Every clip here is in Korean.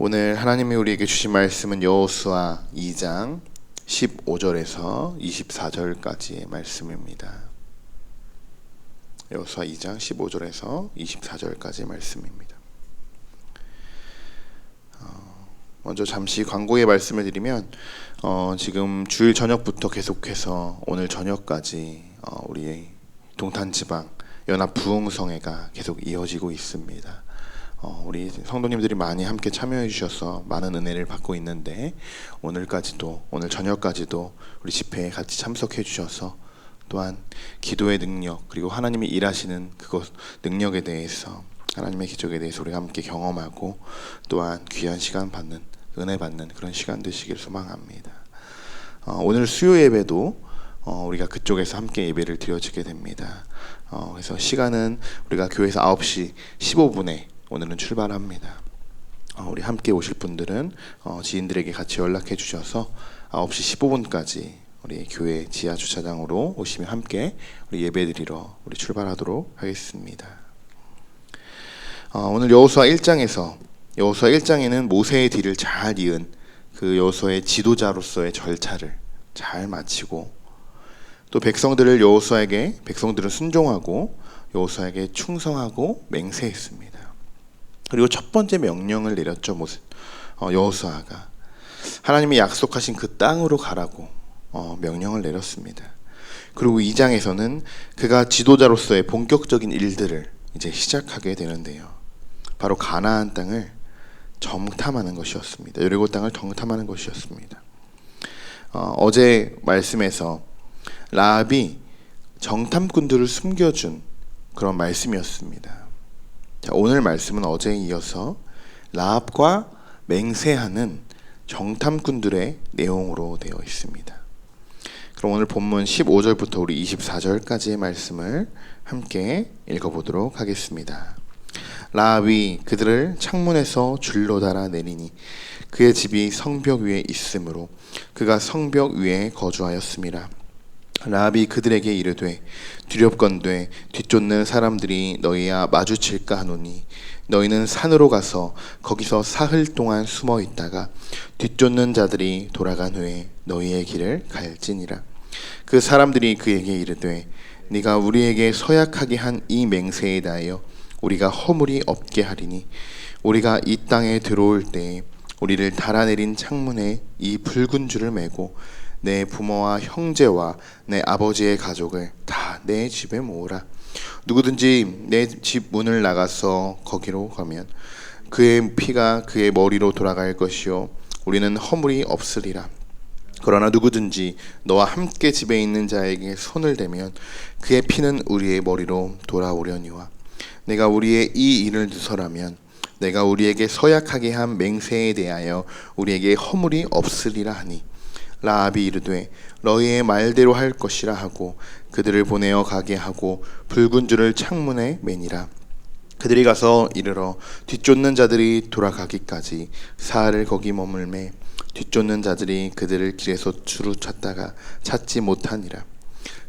오늘 하나님이 우리에게 주신 말씀은 여호수아 2장 15절에서 24절까지의 말씀입니다. 여호수아 2장 15절에서 24절까지의 말씀입니다. 먼저 잠시 광고의 말씀을 드리면 지금 주일 저녁부터 계속해서 오늘 저녁까지 우리 동탄지방 연합부흥성회가 계속 이어지고 있습니다. 우리 성도님들이 많이 함께 참여해 주셔서 많은 은혜를 받고 있는데 오늘 저녁까지도 우리 집회에 같이 참석해 주셔서 또한 기도의 능력 그리고 하나님이 일하시는 그것 능력에 대해서 하나님의 기적에 대해서 우리가 함께 경험하고 또한 귀한 시간 받는 은혜 받는 그런 시간 되시길 소망합니다. 오늘 수요 예배도 우리가 그쪽에서 함께 예배를 드려지게 됩니다. 그래서 시간은 우리가 교회에서 9시 15분에 오늘은 출발합니다. 우리 함께 오실 분들은 지인들에게 같이 연락해 주셔서 9시 15분까지 우리 교회 지하 주차장으로 오시면 함께 우리 예배드리러 우리 출발하도록 하겠습니다. 오늘 여호수아 1장에는 모세의 뒤를 잘 이은 그 여호수아의 지도자로서의 절차를 잘 마치고 또 백성들은 순종하고 여호수아에게 충성하고 맹세했습니다. 그리고 첫 번째 명령을 내렸죠. 여호수아가 하나님이 약속하신 그 땅으로 가라고 명령을 내렸습니다. 그리고 2장에서는 그가 지도자로서의 본격적인 일들을 이제 시작하게 되는데요. 바로 가나안 땅을 정탐하는 것이었습니다. 여리고 땅을 정탐하는 것이었습니다. 어제 말씀에서 라합이 정탐꾼들을 숨겨준 그런 말씀이었습니다. 자, 오늘 말씀은 어제에 이어서 라합과 맹세하는 정탐꾼들의 내용으로 되어 있습니다. 그럼 오늘 본문 15절부터 우리 24절까지의 말씀을 함께 읽어보도록 하겠습니다. 라합이 그들을 창문에서 줄로 달아 내리니 그의 집이 성벽 위에 있으므로 그가 성벽 위에 거주하였음이라. 라합이 그들에게 이르되 두렵건대 뒤쫓는 사람들이 너희와 마주칠까 하노니 너희는 산으로 가서 거기서 사흘 동안 숨어 있다가 뒤쫓는 자들이 돌아간 후에 너희의 길을 갈지니라. 그 사람들이 그에게 이르되 네가 우리에게 서약하게 한 이 맹세에 대하여 우리가 허물이 없게 하리니 우리가 이 땅에 들어올 때에 우리를 달아내린 창문에 이 붉은 줄을 매고 내 부모와 형제와 내 아버지의 가족을 다 내 집에 모으라. 누구든지 내 집 문을 나가서 거기로 가면 그의 피가 그의 머리로 돌아갈 것이요 우리는 허물이 없으리라. 그러나 누구든지 너와 함께 집에 있는 자에게 손을 대면 그의 피는 우리의 머리로 돌아오려니와 내가 우리의 이 일을 누설하면 내가 우리에게 서약하게 한 맹세에 대하여 우리에게 허물이 없으리라 하니 라합이 이르되 너희의 말대로 할 것이라 하고 그들을 보내어 가게 하고 붉은 줄을 창문에 매니라. 그들이 가서 이르러 뒤쫓는 자들이 돌아가기까지 사흘을 거기 머물매 뒤쫓는 자들이 그들을 길에서 주루 찾다가 찾지 못하니라.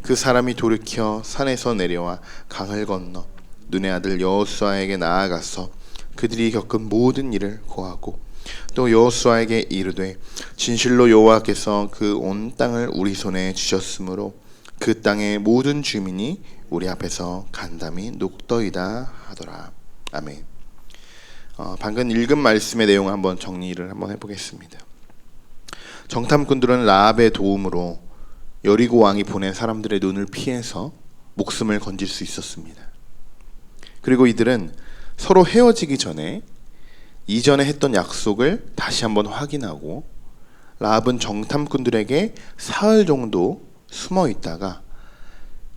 그 사람이 돌이켜 산에서 내려와 강을 건너 눈의 아들 여호수아에게 나아가서 그들이 겪은 모든 일을 고하고 또 여호수아에게 이르되 진실로 여호와께서 그 온 땅을 우리 손에 주셨으므로 그 땅의 모든 주민이 우리 앞에서 간담이 녹더이다 하더라. 아멘. 방금 읽은 말씀의 내용을 한번 정리를 한번 해보겠습니다. 정탐꾼들은 라합의 도움으로 여리고 왕이 보낸 사람들의 눈을 피해서 목숨을 건질 수 있었습니다. 그리고 이들은 서로 헤어지기 전에 이전에 했던 약속을 다시 한번 확인하고 라합은 정탐꾼들에게 사흘 정도 숨어 있다가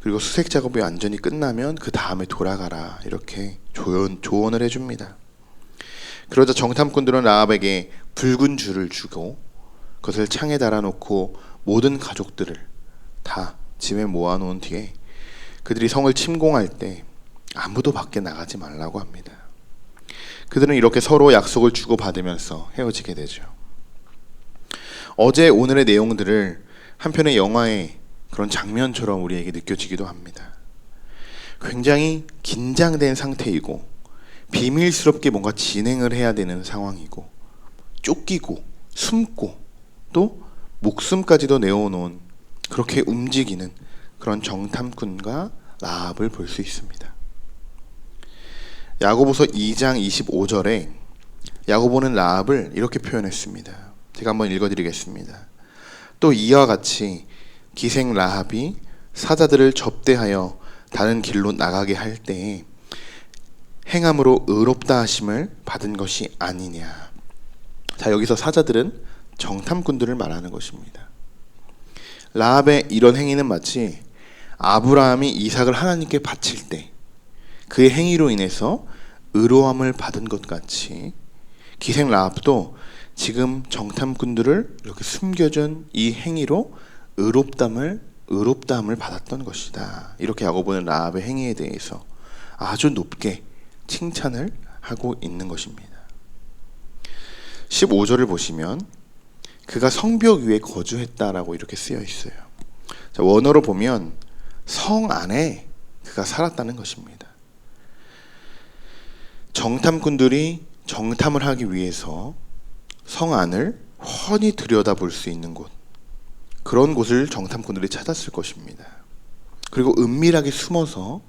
그리고 수색 작업이 완전히 끝나면 그 다음에 돌아가라 이렇게 조언을 해줍니다. 그러자 정탐꾼들은 라합에게 붉은 줄을 주고 그것을 창에 달아놓고 모든 가족들을 다 집에 모아놓은 뒤에 그들이 성을 침공할 때 아무도 밖에 나가지 말라고 합니다. 그들은 이렇게 서로 약속을 주고받으면서 헤어지게 되죠. 어제 오늘의 내용들을 한편의 영화의 그런 장면처럼 우리에게 느껴지기도 합니다. 굉장히 긴장된 상태이고 비밀스럽게 뭔가 진행을 해야 되는 상황이고 쫓기고 숨고 또 목숨까지도 내어놓은, 그렇게 움직이는 그런 정탐꾼과 라합을 볼 수 있습니다. 야고보서 2장 25절에 야고보는 라합을 이렇게 표현했습니다. 제가 한번 읽어드리겠습니다. 또 이와 같이 기생 라합이 사자들을 접대하여 다른 길로 나가게 할 때에 행함으로 의롭다 하심을 받은 것이 아니냐. 자, 여기서 사자들은 정탐꾼들을 말하는 것입니다. 라합의 이런 행위는 마치 아브라함이 이삭을 하나님께 바칠 때 그의 행위로 인해서 의로함을 받은 것 같이 기생 라합도 지금 정탐꾼들을 이렇게 숨겨준 이 행위로 의롭다함을 받았던 것이다. 이렇게 야고보는 라합의 행위에 대해서 아주 높게 칭찬을 하고 있는 것입니다. 15절을 보시면 그가 성벽 위에 거주했다라고 이렇게 쓰여 있어요. 자, 원어로 보면 성 안에 그가 살았다는 것입니다. 정탐꾼들이 정탐을 하기 위해서 성 안을 훤히 들여다볼 수 있는 곳, 그런 곳을 정탐꾼들이 찾았을 것입니다. 그리고 은밀하게 숨어서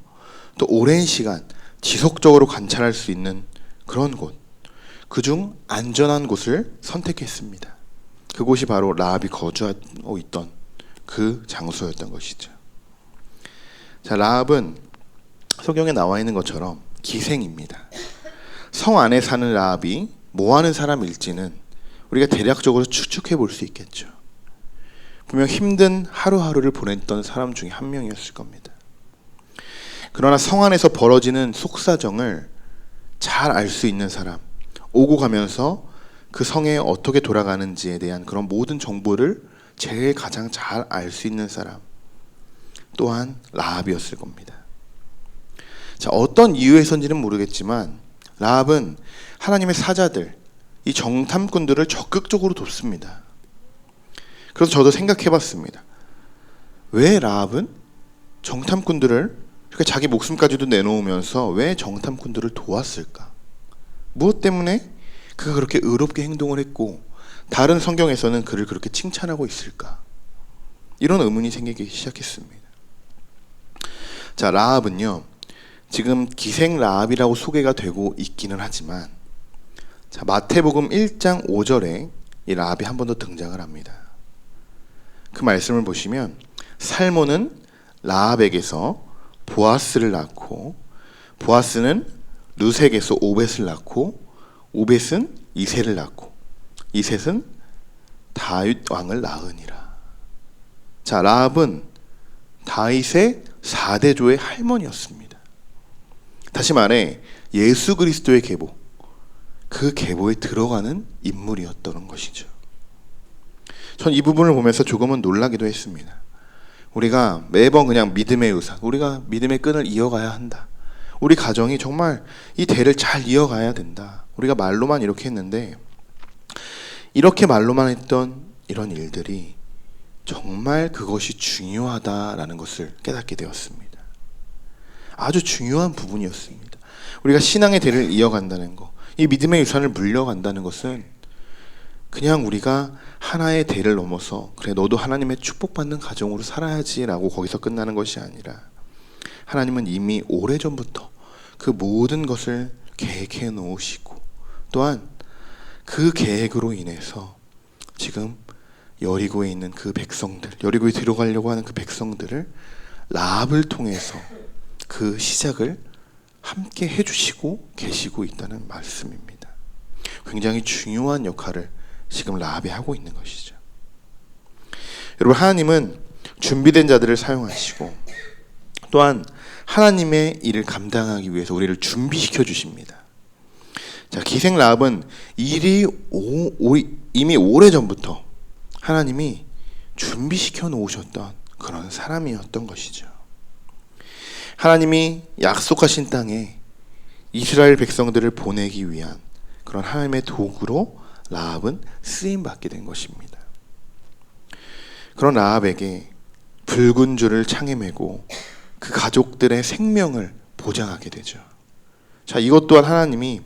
또 오랜 시간 지속적으로 관찰할 수 있는 그런 곳, 그중 안전한 곳을 선택했습니다. 그곳이 바로 라합이 거주하고 있던 그 장소였던 것이죠. 자, 라합은 성경에 나와 있는 것처럼 기생입니다. 성 안에 사는 라합이 뭐 하는 사람일지는 우리가 대략적으로 추측해 볼 수 있겠죠. 분명 힘든 하루하루를 보냈던 사람 중에 한 명이었을 겁니다. 그러나 성 안에서 벌어지는 속사정을 잘 알 수 있는 사람, 오고 가면서 그 성에 어떻게 돌아가는지에 대한 그런 모든 정보를 제일 가장 잘 알 수 있는 사람 또한 라합이었을 겁니다. 자, 어떤 이유에서인지는 모르겠지만 라합은 하나님의 사자들, 이 정탐꾼들을 적극적으로 돕습니다. 그래서 저도 생각해 봤습니다. 왜 라합은 정탐꾼들을 이렇게 자기 목숨까지도 내놓으면서 왜 정탐꾼들을 도왔을까? 무엇 때문에 그가 그렇게 의롭게 행동을 했고 다른 성경에서는 그를 그렇게 칭찬하고 있을까? 이런 의문이 생기기 시작했습니다. 자, 라합은요, 지금 기생 라합이라고 소개가 되고 있기는 하지만, 자, 마태복음 1장 5절에 이 라합이 한 번 더 등장을 합니다. 그 말씀을 보시면 살몬은 라합에게서 보아스를 낳고, 보아스는 루색에서 오벳을 낳고, 오벳은 이셋을 낳고, 이셋은 다윗 왕을 낳으니라. 자, 라합은 다윗의 4대조의 할머니였습니다. 다시 말해 예수 그리스도의 계보, 그 계보에 들어가는 인물이었던 것이죠. 전 이 부분을 보면서 조금은 놀라기도 했습니다. 우리가 매번 그냥 믿음의 의사, 우리가 믿음의 끈을 이어가야 한다, 우리 가정이 정말 이 대를 잘 이어가야 된다, 우리가 말로만 이렇게 했는데 이렇게 말로만 했던 이런 일들이 정말 그것이 중요하다라는 것을 깨닫게 되었습니다. 아주 중요한 부분이었습니다. 우리가 신앙의 대를 이어간다는 것, 이 믿음의 유산을 물려간다는 것은 그냥 우리가 하나의 대를 넘어서 그래 너도 하나님의 축복받는 가정으로 살아야지라고 거기서 끝나는 것이 아니라, 하나님은 이미 오래전부터 그 모든 것을 계획해 놓으시고, 또한 그 계획으로 인해서 지금 여리고에 있는 그 백성들, 여리고에 들어가려고 하는 그 백성들을 라합을 통해서 그 시작을 함께 해주시고 계시고 있다는 말씀입니다. 굉장히 중요한 역할을 지금 라합이 하고 있는 것이죠. 여러분, 하나님은 준비된 자들을 사용하시고 또한 하나님의 일을 감당하기 위해서 우리를 준비시켜 주십니다. 자, 기생 라합은 이미 오래전부터 하나님이 준비시켜 놓으셨던 그런 사람이었던 것이죠. 하나님이 약속하신 땅에 이스라엘 백성들을 보내기 위한 그런 하나님의 도구로 라합은 쓰임받게 된 것입니다. 그런 라합에게 붉은 줄을 창에 메고 그 가족들의 생명을 보장하게 되죠. 자, 이것 또한 하나님이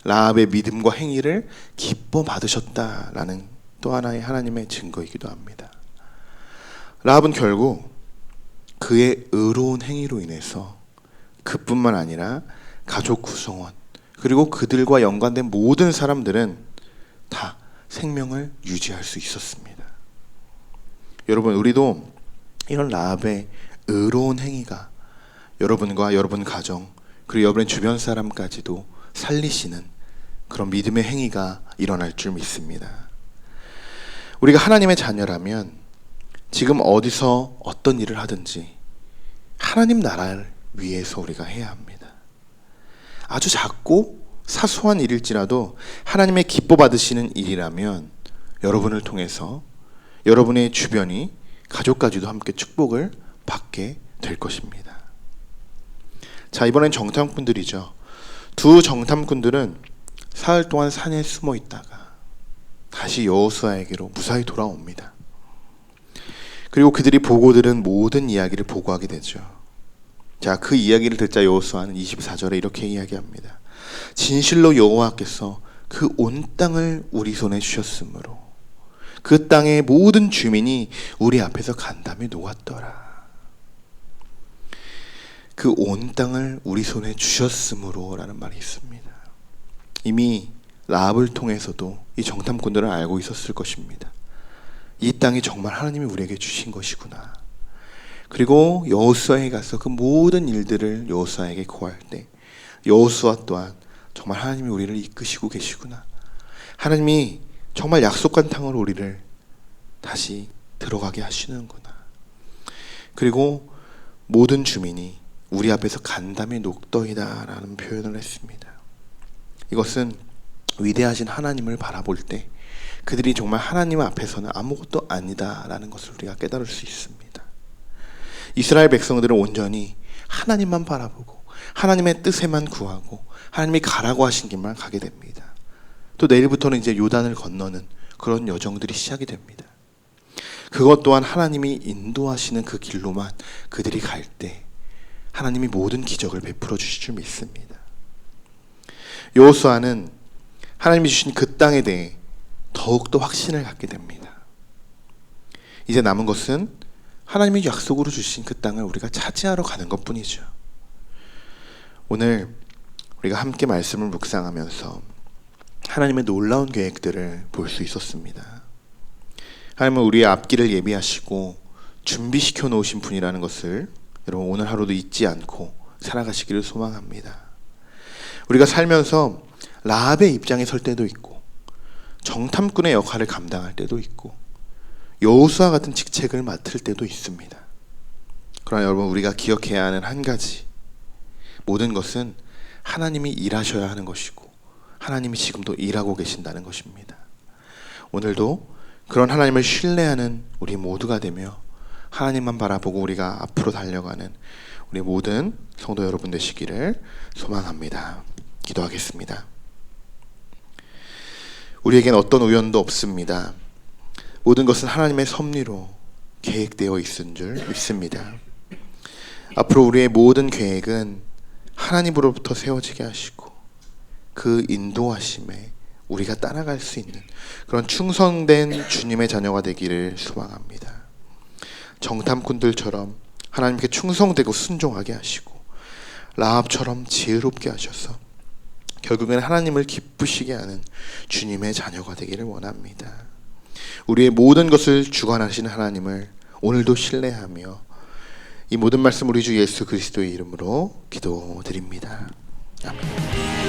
라합의 믿음과 행위를 기뻐 받으셨다라는 또 하나의 하나님의 증거이기도 합니다. 라합은 결국 그의 의로운 행위로 인해서 그뿐만 아니라 가족 구성원 그리고 그들과 연관된 모든 사람들은 다 생명을 유지할 수 있었습니다. 여러분, 우리도 이런 라합의 의로운 행위가 여러분과 여러분 가정 그리고 여러분의 주변 사람까지도 살리시는 그런 믿음의 행위가 일어날 줄 믿습니다. 우리가 하나님의 자녀라면 지금 어디서 어떤 일을 하든지 하나님 나라를 위해서 우리가 해야 합니다. 아주 작고 사소한 일일지라도 하나님의 기뻐 받으시는 일이라면 여러분을 통해서 여러분의 주변이 가족까지도 함께 축복을 받게 될 것입니다. 자, 이번엔 정탐꾼들이죠. 두 정탐꾼들은 사흘 동안 산에 숨어 있다가 다시 여호수아에게로 무사히 돌아옵니다. 그리고 그들이 보고 들은 모든 이야기를 보고하게 되죠. 자, 그 이야기를 듣자 여호수아는 24절에 이렇게 이야기합니다. 진실로 여호와께서 그 온 땅을 우리 손에 주셨으므로 그 땅의 모든 주민이 우리 앞에서 간담이 녹았더라. 그 온 땅을 우리 손에 주셨으므로 라는 말이 있습니다. 이미 라합을 통해서도 이 정탐꾼들은 알고 있었을 것입니다. 이 땅이 정말 하나님이 우리에게 주신 것이구나. 그리고 여호수아에 가서 그 모든 일들을 여호수아에게 고할 때 여호수아 또한 정말 하나님이 우리를 이끄시고 계시구나. 하나님이 정말 약속한 땅으로 우리를 다시 들어가게 하시는구나. 그리고 모든 주민이 우리 앞에서 간담이 녹더이다 라는 표현을 했습니다. 이것은 위대하신 하나님을 바라볼 때 그들이 정말 하나님 앞에서는 아무것도 아니다 라는 것을 우리가 깨달을 수 있습니다. 이스라엘 백성들은 온전히 하나님만 바라보고 하나님의 뜻에만 구하고 하나님이 가라고 하신 길만 가게 됩니다. 또 내일부터는 이제 요단을 건너는 그런 여정들이 시작이 됩니다. 그것 또한 하나님이 인도하시는 그 길로만 그들이 갈 때 하나님이 모든 기적을 베풀어 주실 줄 믿습니다. 여호수아는 하나님이 주신 그 땅에 대해 더욱더 확신을 갖게 됩니다. 이제 남은 것은 하나님이 약속으로 주신 그 땅을 우리가 차지하러 가는 것뿐이죠. 오늘 우리가 함께 말씀을 묵상하면서 하나님의 놀라운 계획들을 볼 수 있었습니다. 하나님은 우리의 앞길을 예비하시고 준비시켜 놓으신 분이라는 것을 여러분 오늘 하루도 잊지 않고 살아가시기를 소망합니다. 우리가 살면서 라합의 입장에 설 때도 있고 정탐꾼의 역할을 감당할 때도 있고 여호수아 같은 직책을 맡을 때도 있습니다. 그러나 여러분 우리가 기억해야 하는 한 가지, 모든 것은 하나님이 일하셔야 하는 것이고 하나님이 지금도 일하고 계신다는 것입니다. 오늘도 그런 하나님을 신뢰하는 우리 모두가 되며 하나님만 바라보고 우리가 앞으로 달려가는 우리 모든 성도 여러분 되시기를 소망합니다. 기도하겠습니다. 우리에겐 어떤 우연도 없습니다. 모든 것은 하나님의 섭리로 계획되어 있은 줄 믿습니다. 앞으로 우리의 모든 계획은 하나님으로부터 세워지게 하시고 그 인도하심에 우리가 따라갈 수 있는 그런 충성된 주님의 자녀가 되기를 소망합니다. 정탐꾼들처럼 하나님께 충성되고 순종하게 하시고 라합처럼 지혜롭게 하셔서 결국엔 하나님을 기쁘시게 하는 주님의 자녀가 되기를 원합니다. 우리의 모든 것을 주관하시는 하나님을 오늘도 신뢰하며 이 모든 말씀 우리 주 예수 그리스도의 이름으로 기도드립니다. 아멘.